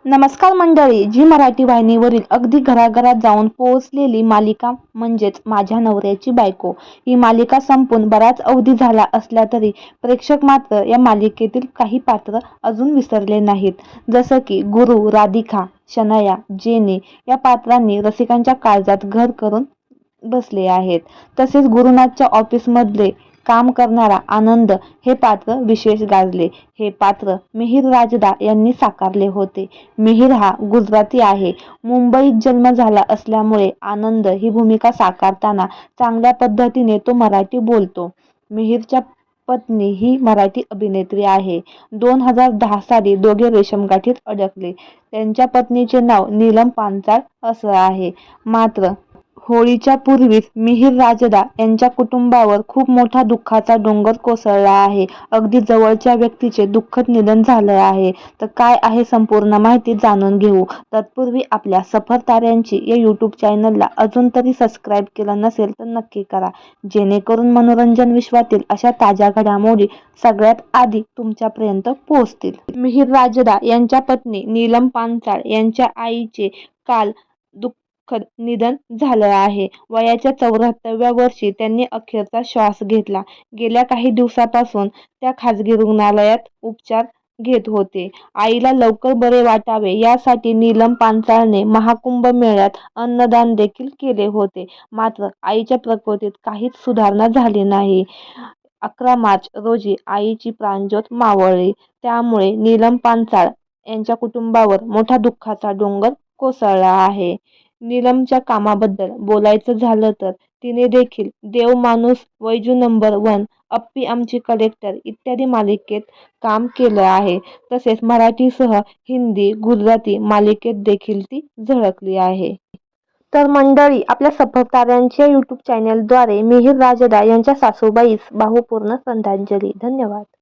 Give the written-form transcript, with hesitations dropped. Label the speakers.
Speaker 1: नमस्कार मंडळी. जी मराठी वाहिनीवरील अगदी घराघरात जाऊन पोहोचलेली मालिका म्हणजेच माझ्या नवऱ्याची बायको. ही मालिका संपून बराच अवधी झाला असला तरी प्रेक्षक मात्र या मालिकेतील काही पात्र अजून विसरले नाहीत. जसं की गुरु, राधिका, शनाया, जेनी या पात्रांनी रसिकांच्या काळजात घर करून बसले आहेत. तसेच गुरुनाथच्या ऑफिसमधले काम करणारा आनंद हे पात्र विशेष गाजले. हे पात्र मिहिर राजदा यांनी साकारले होते. मिहिर हा गुजराती आहे. मुंबईत जन्म झाला असल्यामुळे आनंद ही भूमिका साकारताना चांगल्या पद्धतीने तो मराठी बोलतो. मिहिरच्या पत्नी ही मराठी अभिनेत्री आहे. 2010 साली दोघे रेशमगाठीत अडकले. त्यांच्या पत्नीचे नाव नीलम पांचाळ असं आहे. मात्र होळीच्या पूर्वीच मिहिर राजदा यांच्या कुटुंबावर खूप मोठा दुःखाचा डोंगर कोसळला आहे. अगदी जवळच्या व्यक्तीचे दुःखद निधन झालं आहे. तर काय आहे संपूर्ण माहिती जाणून घेऊ. तत्पूर्वी आपल्या सफर ताऱ्यांची या यूट्यूब चॅनलला अजून तरी सबस्क्राईब केलं नसेल तर नक्की करा, जेणेकरून मनोरंजन विश्वातील अशा ताज्या घडामोडी सगळ्यात आधी तुमच्यापर्यंत पोहोचतील. मिहिर राजदा यांच्या पत्नी नीलम पांचाळ यांच्या आईचे काल दुःखद निधन झालं आहे. वयाच्या 74व्या वर्षी त्यांनी अखेरचा श्वास घेतला. गेल्या काही दिवसापासून त्या खासगी रुग्णालयात उपचार घेत होते. आईला लवकर बरे वाटावे यासाठी नीलम पांचाळने महाकुंभ मेळ्यात अन्नदान देखील केले होते. मात्र आईच्या प्रकृतीत काहीच सुधारणा झाली नाही. 11 मार्च रोजी आईची प्राणज्योत मावळली. त्यामुळे नीलम पांचाळ यांच्या कुटुंबावर मोठा दुःखाचा डोंगर कोसळला आहे. नीलमच्या कामाबद्दल बोलायचं झालं तर तिने देखील देव माणूस, वैजू नंबर 1, अप्पी आमची कलेक्टर इत्यादी मालिकेत काम केलं आहे. तसेच मराठीसह हिंदी, गुजराती मालिकेत देखील ती झळकली आहे. तर मंडळी, आपल्या सफर ताऱ्यांच्या यूट्यूब चॅनलद्वारे मिहिर राजदा यांच्या सासूबाईस भावपूर्ण श्रद्धांजली. धन्यवाद.